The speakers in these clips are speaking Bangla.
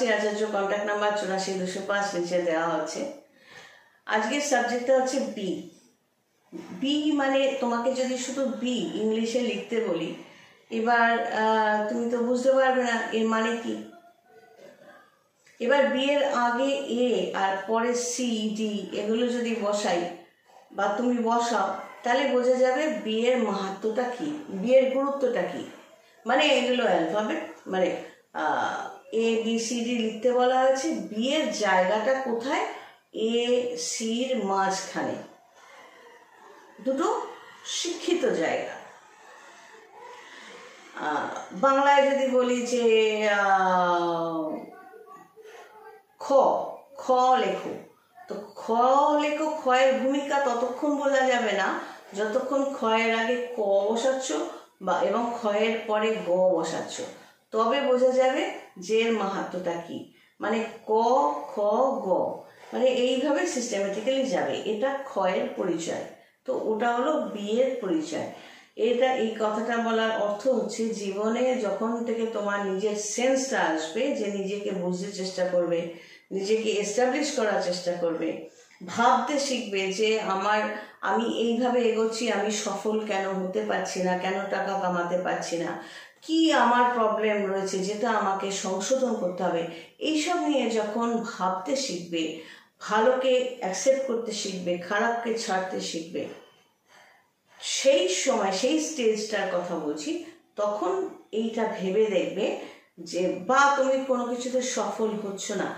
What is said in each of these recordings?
শাস্ত্রী আচার্য, কন্ট্যাক্ট নাম্বার 84 205 নিচে দেওয়া হচ্ছে। আজকের সাবজেক্টটা হচ্ছে বি। বি মানে তোমাকে যদি শুধু বি ইংলিশে লিখতে বলি, এবার তুমি তো বুঝতে পারবে না এর মানে কি। এবার বি এর আগে এ আর পরে সি ডি এগুলো যদি বসাই বা তুমি বসাও, তাহলে বোঝা যাবে বি এর মাহাত্ম্যটা কি, বি এর গুরুত্বটা কি। মানে এগুলো অ্যালফাবেট, মানে এ বি সি ডি লিখতে বলা হয়েছে, বি এর জায়গাটা কোথায়, এ সির মাঝখানে, দুটো শিক্ষিত জায়গা। বাংলায় যদি বলি যে খ, খ লেখো, তো খ লেখো, খয়ের ভূমিকা ততক্ষণ বোঝা যাবে না যতক্ষণ খয়ের আগে ক বসাচ্ছ বা এবং খয়ের পরে গ বসাচ্ছ, তবে বোঝা যাবে যে এর মাহাত্ম্যটা কি। মানে ক খ গ, মানে এইভাবে সিস্টেমেটিক্যালি যাবে। এটা খয়ের পরিচয়, তো ওটা হলো বি এর পরিচয়। এটা এই কথাটা বলার অর্থ হচ্ছে জীবনে যখন থেকে তোমার নিজের সেন্সটা আসবে, যে নিজেকে বুঝতে চেষ্টা করবে, নিজেকে এস্টাবলিশ করার চেষ্টা করবে, ভাবতে শিখবে যে আমি এইভাবে এগোচ্ছি, আমি সফল কেন হতে পারছি না, কেন টাকা কামাতে পারছি না, কি আমার প্রবলেম রয়েছে যেটা আমাকে সংশোধন করতে হবে, এইসব নিয়ে যখন ভাবতে শিখবে, ভালোকে অ্যাকসেপ্ট করতে শিখবে, খারাপকে ছাড়তে শিখবে, সেই সময় সেই স্টেজটার কথা বলছি, তখন এইটা ভেবে দেখবে যে, বা তুমি কোনো কিছুতে সফল হচ্ছ না,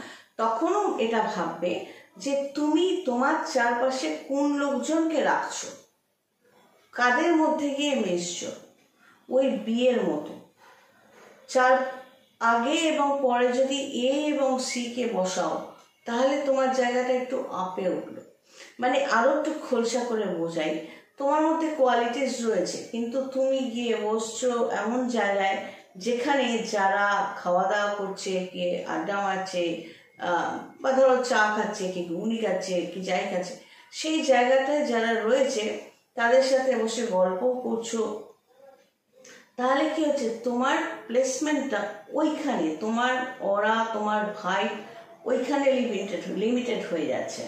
তখনও এটা ভাববে যে তুমি তোমার চারপাশে কোন লোকজনকে রাখছো, কাদের মধ্যে গিয়ে মিশছো। ওই বিয়ের মতো চার আগে এবং পরে যদি এ এবং সি কে বসাও, তাহলে তোমার জায়গাটা একটু আপে উঠলো। মানে আরো একটু খোলসা করে বোঝাই, তোমার মধ্যে কোয়ালিটিস রয়েছে, কিন্তু তুমি গিয়ে বসছো এমন জায়গায় যেখানে যারা খাওয়া দাওয়া করছে, কে আড্ডা মারছে, বা ধরো চা খাচ্ছে, কি ঘুগনি খাচ্ছে, কি যাই খাচ্ছে, সেই জায়গাটায় যারা রয়েছে তাদের সাথে বসে গল্প করছো, তাহলে কি হচ্ছে, তোমার প্লেসমেন্টটা ওইখানে, তোমার ওরা, তোমার ভাই ওইখানে লিমিটেড হয়ে যাচ্ছে।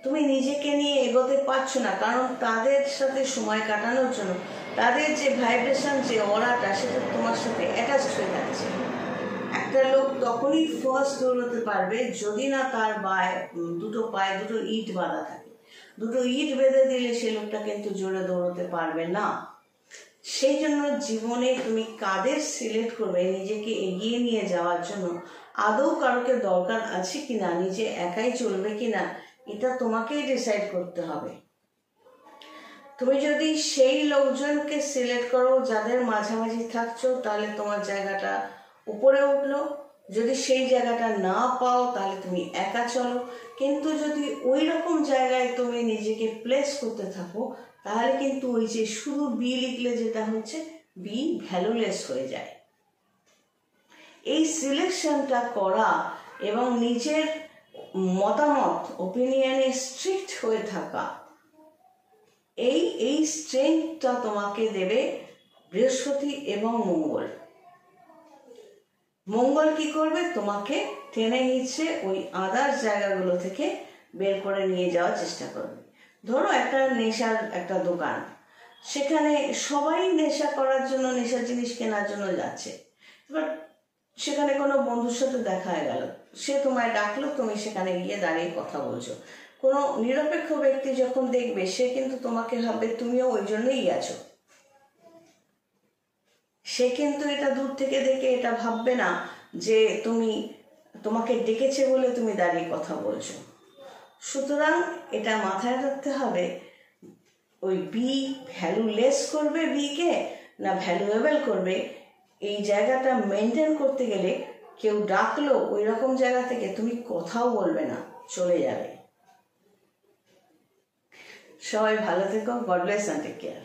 তুমি নিজেকে নিয়ে এগোতে পারছো না, কারণ তাদের সাথে সময় কাটানোর জন্য তাদের যে ভাইব্রেশন, যে অরাটা, সেটা তোমার সাথে অ্যাটাচড হয়ে যাচ্ছে। একটা লোক তখনই ফার্স্ট দৌড়তে পারবে যদি না তার দুটো পায়ে দুটো ইট বাঁধা থাকে। দুটো ইট বেঁধে দিলে সে লোকটা কিন্তু জোরে দৌড়তে পারবে না। সেই জন্য জীবনে তুমি কাদের সিলেক্ট করবে নিজেকে এগিয়ে নিয়ে যাওয়ার জন্য, আদৌ কারোকে দরকার আছে কিনা, নিজে একাই চলবে কিনা, এটা তোমাকেই ডিসাইড করতে হবে। তুমি যদি সেই লোকজনকে সিলেক্ট করো যাদের মাঝামাঝি থাকছো, তাহলে তোমার জায়গাটা উপরে উঠলো। যদি সেই জায়গাটা না পাও, তাহলে তুমি একা চলো। কিন্তু যদি ওই রকম জায়গায় তুমি নিজেকে প্লেস করতে থাকো, তাহলে কিন্তু ওই যে শুধু বি লিখলে যেটা হচ্ছে, বি ভ্যালুলেস হয়ে যায়। এই সিলেকশনটা করা এবং নিজের মতামত, ওপিনিয়নে স্ট্রিক্ট হয়ে থাকা, এই স্ট্রেংথটা তোমাকে দেবে বৃহস্পতি এবং মঙ্গল। মঙ্গল কি করবে, তোমাকে টেনে নিচ্ছে ওই আদার্স জায়গাগুলো থেকে বের করে নিয়ে যাওয়ার চেষ্টা করবে। ধরো একটা নেশার একটা দোকান, সেখানে সবাই নেশা করার জন্য, নেশার জিনিস কেনার জন্য যাচ্ছে। এবার সেখানে কোনো বন্ধুর সাথে দেখা হয়ে গেল, সে তোমায় ডাকলো, তুমি সেখানে গিয়ে দাঁড়িয়ে কথা বলছো। কোনো নিরপেক্ষ ব্যক্তি যখন দেখবে, সে কিন্তু তোমাকে ভাববে তুমিও ওই জন্যই গেছো। সে কিন্তু এটা দূর থেকে দেখে এটা ভাববে না যে তোমাকে ডেকেছে বলে তুমি দাঁড়িয়ে কথা বলছো। সুতরাং এটা মাথায় রাখতে হবে, ওই বি ভ্যালুলেস করবে বিকে না ভ্যালুয়েবল করবে, এই জায়গাটা মেনটেন করতে গেলে কেউ ডাকলো ওই রকম জায়গা থেকে তুমি কথাও বলবে না, চলে যাবে। সবাই ভালো থেকো। God bless and take care.